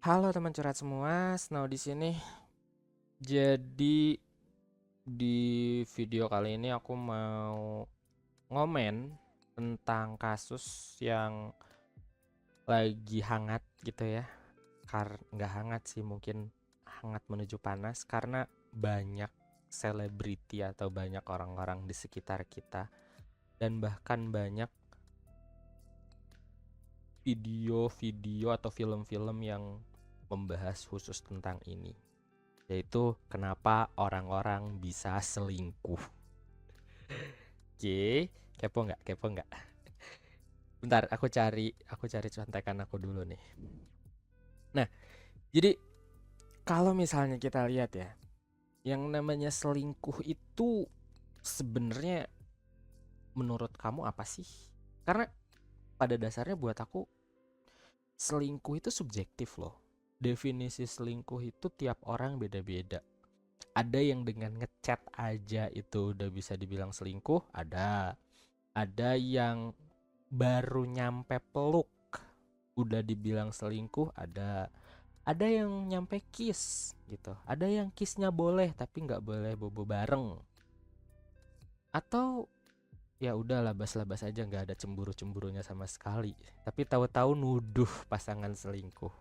Halo teman curhat semua, Snow di sini. Jadi di video kali ini aku mau ngomen tentang kasus yang lagi hangat gitu ya. Nggak hangat sih, mungkin hangat menuju panas karena banyak selebriti atau banyak orang-orang di sekitar kita dan bahkan banyak video-video atau film-film yang membahas khusus tentang ini. Yaitu kenapa orang-orang bisa selingkuh. Oke, kepo nggak? Kepo nggak? Bentar, aku cari contekan aku dulu nih. Nah, jadi kalau misalnya kita lihat ya, yang namanya selingkuh itu sebenarnya menurut kamu apa sih? Karena pada dasarnya buat aku selingkuh itu subjektif loh. Definisi selingkuh itu tiap orang beda-beda. Ada yang dengan ngechat aja itu udah bisa dibilang selingkuh, ada yang baru nyampe peluk udah dibilang selingkuh, ada yang nyampe kiss gitu, ada yang kissnya boleh tapi nggak boleh bobo bareng, atau ya udah labas-labas aja nggak ada cemburu-cemburunya sama sekali tapi tahu-tahu nuduh pasangan selingkuh.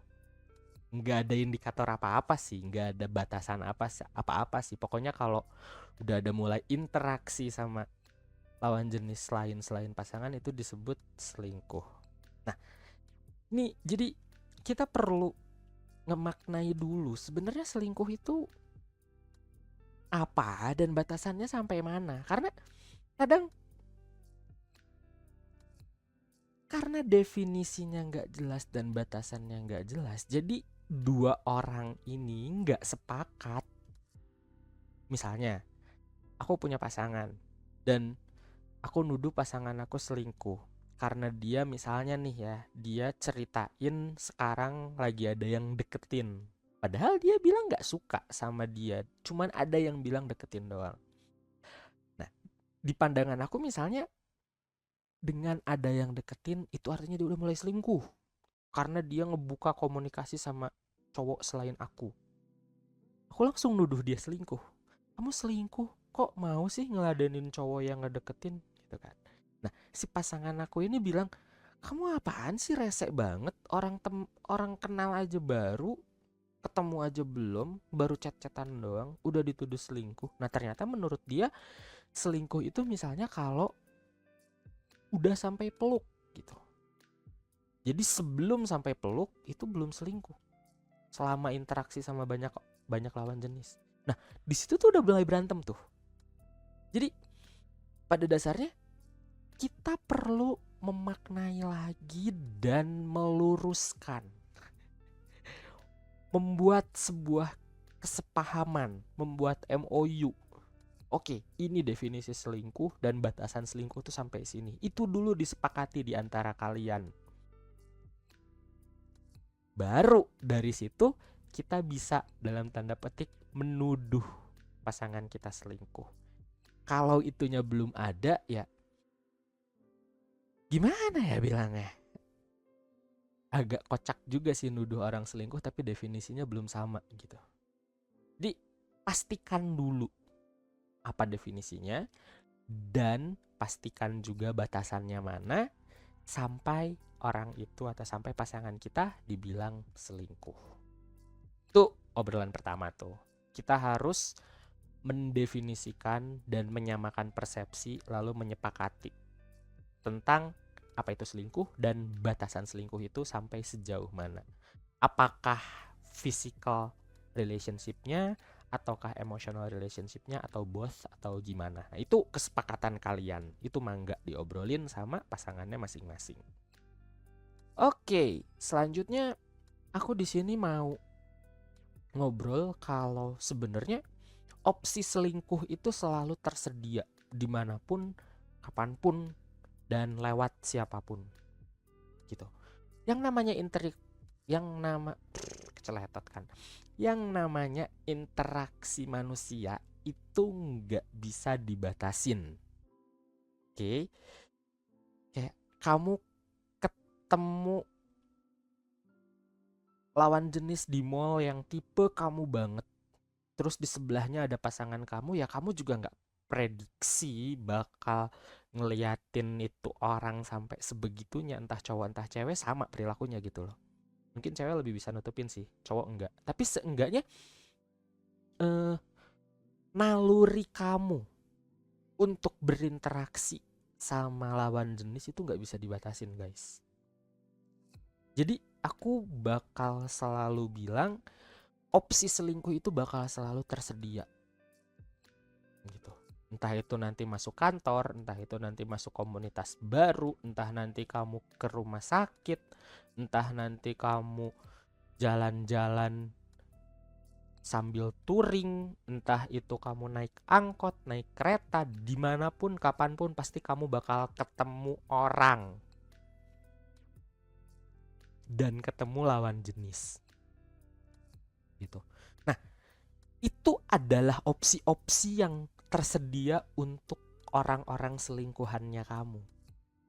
Nggak ada indikator apa-apa sih, nggak ada batasan apa-apa sih, pokoknya kalau udah ada mulai interaksi sama lawan jenis lain selain pasangan itu disebut selingkuh. Nah, ini jadi kita perlu ngemaknai dulu sebenarnya selingkuh itu apa dan batasannya sampai mana. Kadang karena definisinya nggak jelas dan batasannya nggak jelas, jadi dua orang ini nggak sepakat. Misalnya, aku punya pasangan dan aku nuduh pasangan aku selingkuh karena dia misalnya nih ya, dia ceritain sekarang lagi ada yang deketin. Padahal dia bilang nggak suka sama dia, cuman ada yang bilang deketin doang. Nah, di pandangan aku misalnya dengan ada yang deketin itu artinya dia udah mulai selingkuh karena dia ngebuka komunikasi sama cowok selain aku. Aku langsung nuduh dia selingkuh. Kamu selingkuh, kok mau sih ngeladenin cowok yang ngedeketin gitu kan. Nah, si pasangan aku ini bilang, kamu apaan sih, resek banget, orang kenal aja baru, ketemu aja belum, baru chat-chatan doang udah dituduh selingkuh. Nah, ternyata menurut dia selingkuh itu misalnya kalau udah sampai peluk gitu. Jadi sebelum sampai peluk itu belum selingkuh. Selama interaksi sama banyak banyak lawan jenis. Nah, di situ tuh udah mulai berantem tuh. Jadi pada dasarnya kita perlu memaknai lagi dan meluruskan, membuat sebuah kesepahaman, membuat MOU. Oke, ini definisi selingkuh dan batasan selingkuh tuh sampai sini. Itu dulu disepakati di antara kalian. Baru dari situ kita bisa dalam tanda petik menuduh pasangan kita selingkuh. Kalau itunya belum ada ya gimana ya bilangnya? Agak kocak juga sih nuduh orang selingkuh tapi definisinya belum sama gitu. Jadi pastikan dulu apa definisinya dan pastikan juga batasannya mana sampai orang itu atau sampai pasangan kita dibilang selingkuh. Itu obrolan pertama tuh. Kita harus mendefinisikan dan menyamakan persepsi lalu menyepakati tentang apa itu selingkuh dan batasan selingkuh itu sampai sejauh mana. Apakah physical relationship-nya ataukah emotional relationship-nya atau both atau gimana. Nah, itu kesepakatan kalian. Itu mangga diobrolin sama pasangannya masing-masing. Oke, selanjutnya aku di sini mau ngobrol kalau sebenarnya opsi selingkuh itu selalu tersedia dimanapun, kapanpun, dan lewat siapapun gitu. Yang namanya yang nama keceletot kan. Yang namanya interaksi manusia itu nggak bisa dibatasin. Oke, kayak kamu ketemu lawan jenis di mall yang tipe kamu banget, terus di sebelahnya ada pasangan kamu, ya kamu juga nggak prediksi bakal ngeliatin itu orang sampai sebegitunya, entah cowok entah cewek sama perilakunya gitu loh. Mungkin cewek lebih bisa nutupin sih, cowok enggak. Tapi seenggaknya eh, naluri kamu untuk berinteraksi sama lawan jenis itu nggak bisa dibatasin, guys. Jadi aku bakal selalu bilang opsi selingkuh itu bakal selalu tersedia gitu. Entah itu nanti masuk kantor, entah itu nanti masuk komunitas baru, entah nanti kamu ke rumah sakit, entah nanti kamu jalan-jalan sambil touring, entah itu kamu naik angkot, naik kereta, dimanapun, kapanpun pasti kamu bakal ketemu orang dan ketemu lawan jenis gitu. Nah, itu adalah opsi-opsi yang tersedia untuk orang-orang selingkuhannya kamu.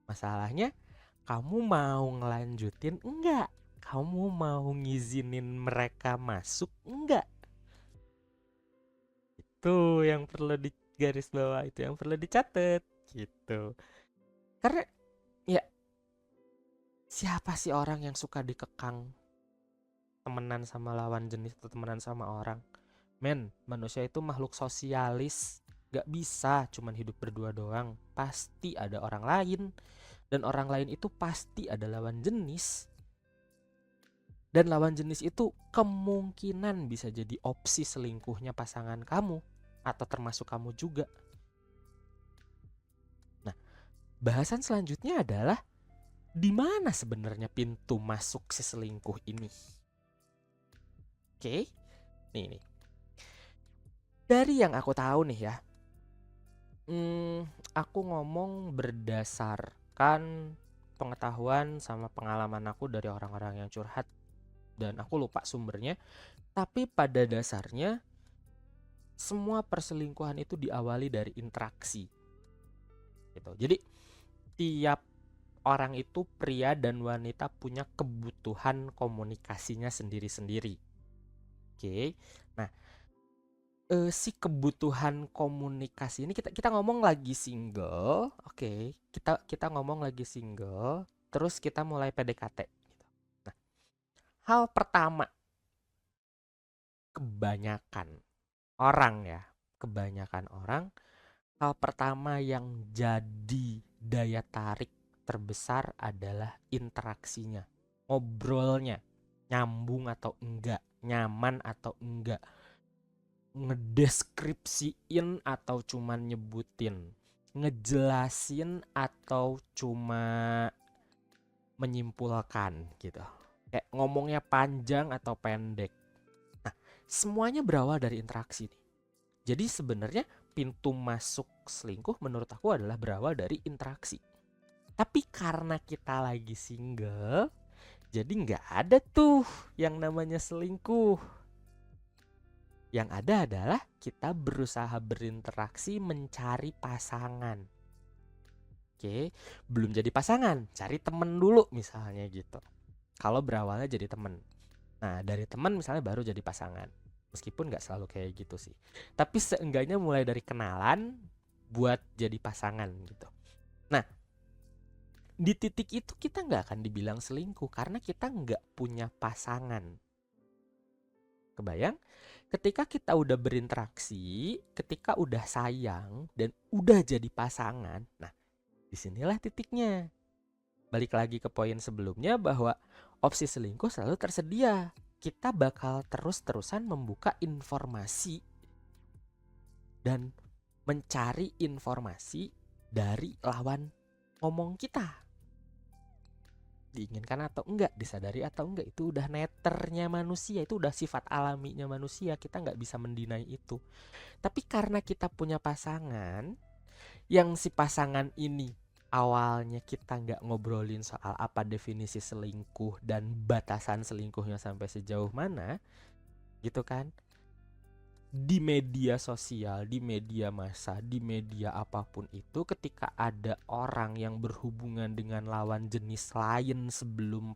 Masalahnya, kamu mau ngelanjutin enggak? Kamu mau ngizinin mereka masuk enggak? Itu yang perlu digaris bawah, itu yang perlu dicatat gitu. Karena ya siapa sih orang yang suka dikekang temenan sama lawan jenis atau temenan sama orang? Men, manusia itu makhluk sosialis. Gak bisa cuman hidup berdua doang. Pasti ada orang lain. Dan orang lain itu pasti ada lawan jenis. Dan lawan jenis itu kemungkinan bisa jadi opsi selingkuhnya pasangan kamu. Atau termasuk kamu juga. Nah, bahasan selanjutnya adalah di mana sebenarnya pintu masuk si selingkuh ini? Oke, nih. Dari yang aku tahu nih ya, aku ngomong berdasarkan pengetahuan sama pengalaman aku dari orang-orang yang curhat dan aku lupa sumbernya. Tapi pada dasarnya semua perselingkuhan itu diawali dari interaksi gitu. Jadi tiap orang itu, pria dan wanita, punya kebutuhan komunikasinya sendiri-sendiri. Oke. Nah, si kebutuhan komunikasi ini kita ngomong lagi single, oke. Kita ngomong lagi single, terus kita mulai PDKT gitu. Nah, hal pertama kebanyakan orang ya, kebanyakan orang, hal pertama yang jadi daya tarik terbesar adalah interaksinya, ngobrolnya, nyambung atau enggak, nyaman atau enggak, ngedeskripsiin atau cuman nyebutin, ngejelasin atau cuma menyimpulkan gitu. Kayak ngomongnya panjang atau pendek. Nah, semuanya berawal dari interaksi nih. Jadi sebenarnya pintu masuk selingkuh menurut aku adalah berawal dari interaksi. Tapi karena kita lagi single, jadi nggak ada tuh yang namanya selingkuh. Yang ada adalah kita berusaha berinteraksi mencari pasangan. Oke, belum jadi pasangan, cari temen dulu misalnya gitu. Kalau berawalnya jadi temen. Nah, dari temen misalnya baru jadi pasangan. Meskipun nggak selalu kayak gitu sih. Tapi seenggaknya mulai dari kenalan buat jadi pasangan gitu. Nah, di titik itu kita nggak akan dibilang selingkuh karena kita nggak punya pasangan. Kebayang? Ketika kita udah berinteraksi, ketika udah sayang dan udah jadi pasangan, nah disinilah titiknya. Balik lagi ke poin sebelumnya bahwa opsi selingkuh selalu tersedia. Kita bakal terus-terusan membuka informasi dan mencari informasi dari lawan ngomong kita. Diinginkan atau enggak, disadari atau enggak, itu udah neternya manusia, itu udah sifat alaminya manusia, kita nggak bisa mendinai itu. Tapi karena kita punya pasangan, yang si pasangan ini awalnya kita nggak ngobrolin soal apa definisi selingkuh dan batasan selingkuhnya sampai sejauh mana, gitu kan? Di media sosial, di media massa, di media apapun itu, ketika ada orang yang berhubungan dengan lawan jenis lain sebelum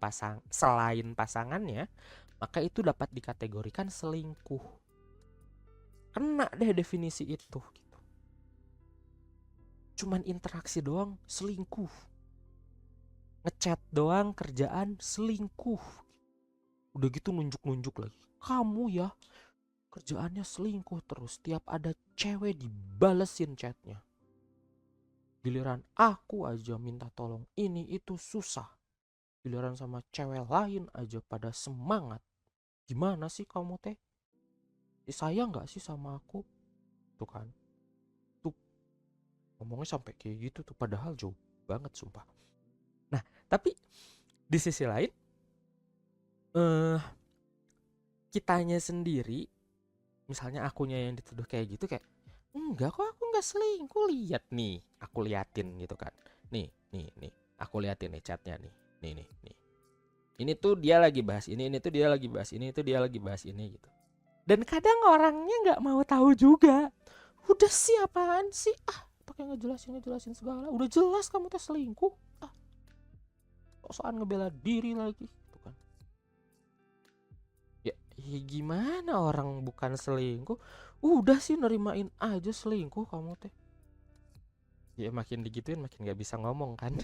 selain pasangannya, maka itu dapat dikategorikan selingkuh. Kena deh definisi itu gitu. Cuman interaksi doang selingkuh, ngechat doang kerjaan selingkuh, udah gitu nunjuk-nunjuk lagi, kamu ya kerjaannya selingkuh terus, tiap ada cewek dibalesin chatnya, giliran aku aja minta tolong ini itu susah, giliran sama cewek lain aja pada semangat. Gimana sih kamu teh, sayang gak sih sama aku? Tuh kan, tuh ngomongnya sampai kayak gitu tuh, padahal jauh banget sumpah. Nah tapi di sisi lain kitanya sendiri, misalnya akunya yang dituduh kayak gitu, kayak enggak kok, aku nggak selingkuh, lihat nih, aku liatin gitu kan, nih aku liatin nih chatnya nih, nih ini tuh dia lagi bahas ini tuh dia lagi bahas ini, itu dia lagi bahas ini gitu. Dan kadang orangnya nggak mau tahu juga. Udah sih, apaan sih, pakai ngejelasin segala, udah jelas kamu tuh selingkuh, soal ngebela diri lagi gitu kan. Ya gimana, orang bukan selingkuh udah sih nerimain aja selingkuh kamu teh. Ya makin digituin makin gak bisa ngomong kan.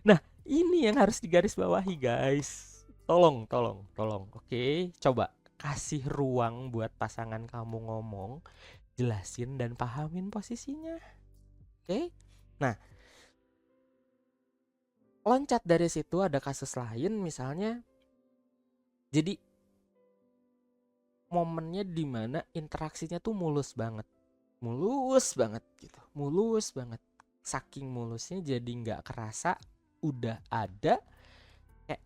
Nah ini yang harus digarisbawahi guys. Tolong. Oke, coba kasih ruang buat pasangan kamu ngomong, jelasin dan pahamin posisinya. Oke. Nah loncat dari situ ada kasus lain misalnya. Jadi momennya dimana interaksinya tuh mulus banget gitu, mulus banget, saking mulusnya jadi nggak kerasa udah ada kayak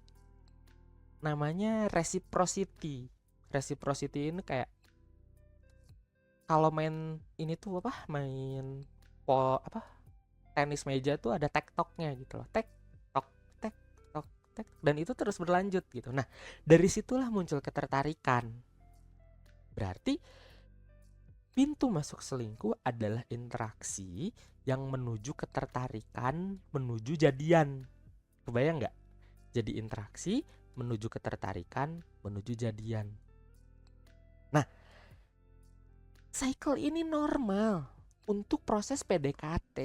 namanya reciprocity ini. Kayak kalau main ini tuh main tenis meja tuh ada tektoknya gitu loh, tek tok, dan itu terus berlanjut gitu. Nah dari situlah muncul ketertarikan. Berarti pintu masuk selingkuh adalah interaksi yang menuju ketertarikan, menuju jadian. Kebayang nggak? Jadi interaksi menuju ketertarikan, menuju jadian. Nah, cycle ini normal untuk proses PDKT.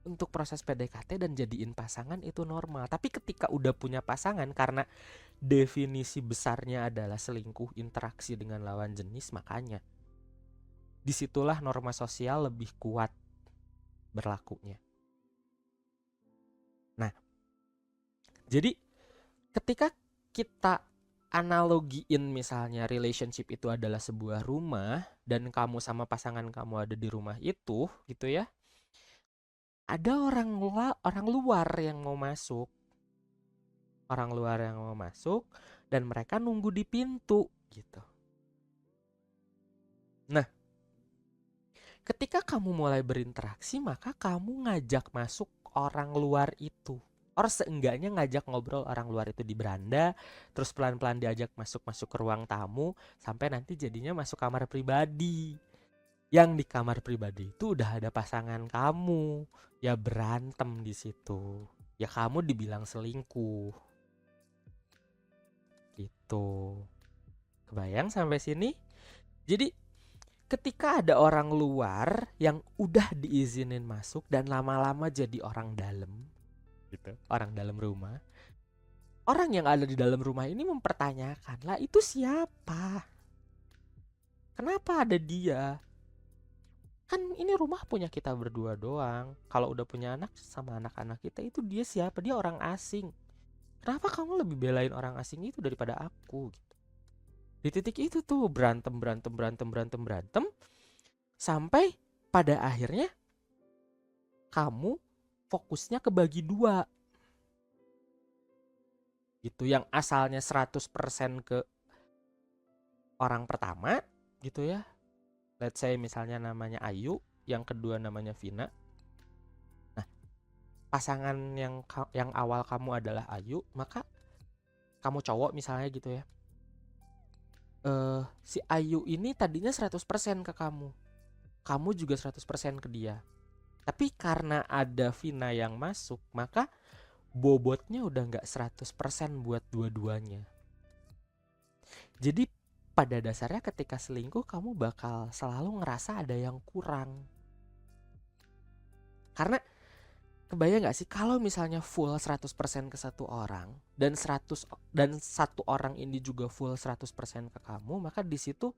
Untuk proses PDKT dan jadiin pasangan itu normal. Tapi ketika udah punya pasangan, karena definisi besarnya adalah selingkuh interaksi dengan lawan jenis, makanya disitulah norma sosial lebih kuat berlakunya. Nah, jadi ketika kita analogiin misalnya lurelationship itu adalah sebuah rumah dan kamu sama pasangan kamu ada di rumah itu gitu ya, ada orang luar yang mau masuk, dan mereka nunggu di pintu gitu. Nah ketika kamu mulai berinteraksi, maka kamu ngajak masuk orang luar itu. Or seenggaknya ngajak ngobrol orang luar itu di beranda, terus pelan-pelan diajak masuk ke ruang tamu, sampai nanti jadinya masuk kamar pribadi. Yang di kamar pribadi itu udah ada pasangan kamu, ya berantem di situ. Ya kamu dibilang selingkuh. Gitu. Kebayang sampai sini? Jadi ketika ada orang luar yang udah diizinin masuk dan lama-lama jadi orang dalam gitu, orang dalam rumah, orang yang ada di dalam rumah ini mempertanyakan, lah itu siapa? Kenapa ada dia? Kan ini rumah punya kita berdua doang. Kalau udah punya anak sama anak-anak kita, itu dia siapa? Dia orang asing. Kenapa kamu lebih belain orang asing itu daripada aku gitu? Di titik itu tuh berantem sampai pada akhirnya kamu fokusnya kebagi dua gitu. Yang asalnya 100% ke orang pertama gitu ya, let's say misalnya namanya Ayu, yang kedua namanya Vina. Nah pasangan yang awal kamu adalah Ayu, maka kamu cowok misalnya gitu ya, si Ayu ini tadinya 100% ke kamu juga 100% ke dia. Tapi karena ada Vina yang masuk, maka bobotnya udah nggak 100% buat dua-duanya. Jadi pada dasarnya ketika selingkuh kamu bakal selalu ngerasa ada yang kurang. Karena kebayang gak sih kalau misalnya full 100% ke satu orang dan satu orang ini juga full 100% ke kamu, maka di situ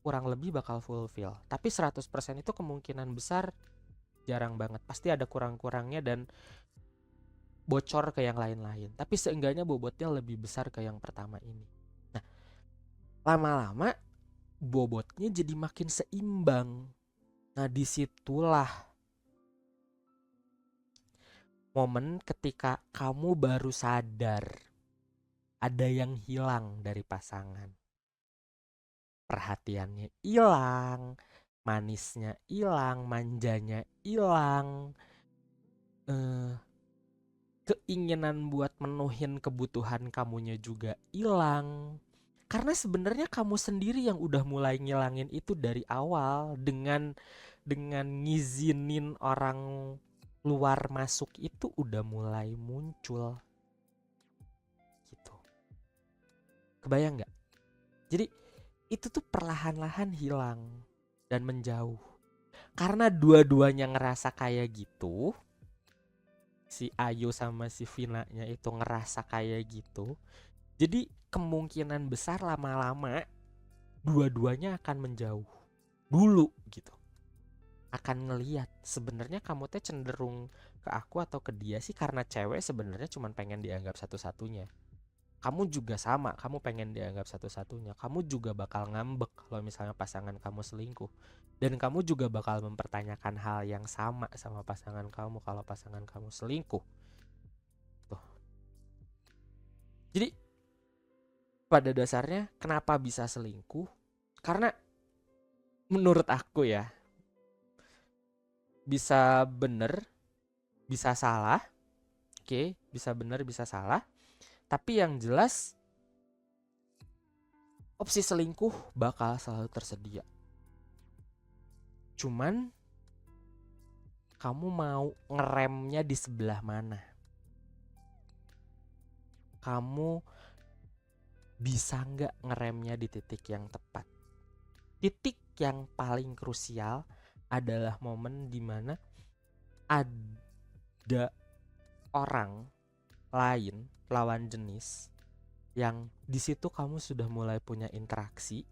kurang lebih bakal fulfill. Tapi 100% itu kemungkinan besar jarang banget. Pasti ada kurang-kurangnya dan bocor ke yang lain-lain. Tapi seenggaknya bobotnya lebih besar ke yang pertama ini. Nah, lama-lama bobotnya jadi makin seimbang. Nah, disitulah momen ketika kamu baru sadar ada yang hilang dari pasangan. Perhatiannya hilang, manisnya hilang, manjanya hilang, keinginan buat menuhin kebutuhan kamunya juga hilang. Karena sebenarnya kamu sendiri yang udah mulai ngilangin itu dari awal dengan ngizinin orang luar masuk itu udah mulai muncul. Gitu. Kebayang nggak? Jadi itu tuh perlahan-lahan hilang dan menjauh. Karena dua-duanya ngerasa kayak gitu, si Ayu sama si Vina-nya itu ngerasa kayak gitu. Jadi kemungkinan besar lama-lama dua-duanya akan menjauh dulu gitu. Akan ngelihat sebenarnya kamu teh cenderung ke aku atau ke dia sih, karena cewek sebenarnya cuma pengen dianggap satu-satunya. Kamu juga sama, kamu pengen dianggap satu-satunya. Kamu juga bakal ngambek kalau misalnya pasangan kamu selingkuh. Dan kamu juga bakal mempertanyakan hal yang sama pasangan kamu kalau pasangan kamu selingkuh. Tuh. Jadi pada dasarnya kenapa bisa selingkuh? Karena menurut aku ya, bisa bener, bisa salah. Oke, bisa bener, bisa salah. Tapi yang jelas opsi selingkuh bakal selalu tersedia. Cuman kamu mau ngeremnya di sebelah mana? Kamu bisa nggak ngeremnya di titik yang tepat? Titik yang paling krusial adalah momen dimana ada orang lain, lawan jenis, yang di situ kamu sudah mulai punya interaksi,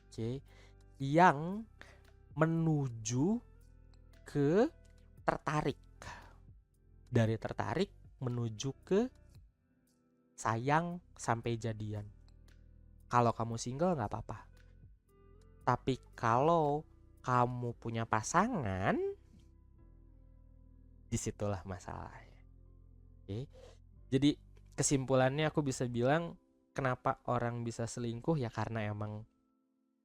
oke, yang menuju ke tertarik. Dari tertarik menuju ke sayang sampai jadian. Kalau kamu single nggak apa-apa. Tapi kalau kamu punya pasangan, disitulah masalahnya. Oke. Jadi kesimpulannya aku bisa bilang kenapa orang bisa selingkuh ya karena emang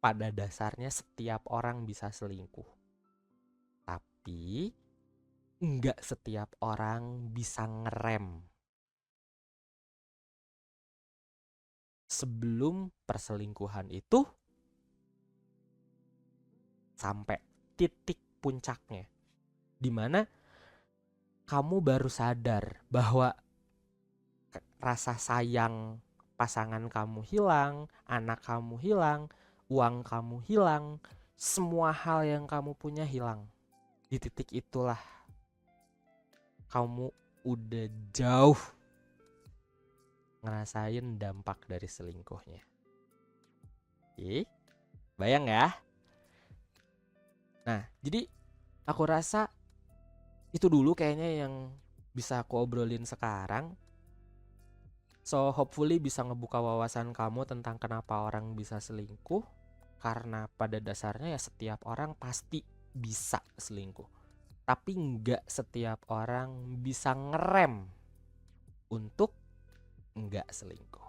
pada dasarnya setiap orang bisa selingkuh. Tapi nggak setiap orang bisa ngerem sebelum perselingkuhan itu sampai titik puncaknya, dimana kamu baru sadar bahwa rasa sayang pasangan kamu hilang, anak kamu hilang, uang kamu hilang, semua hal yang kamu punya hilang. Di titik itulah kamu udah jauh ngerasain dampak dari selingkuhnya. Oke, bayang ya? Nah, jadi aku rasa itu dulu kayaknya yang bisa aku obrolin sekarang. So hopefully bisa ngebuka wawasan kamu tentang kenapa orang bisa selingkuh. Karena pada dasarnya ya setiap orang pasti bisa selingkuh. Tapi nggak setiap orang bisa ngerem untuk nggak selingkuh.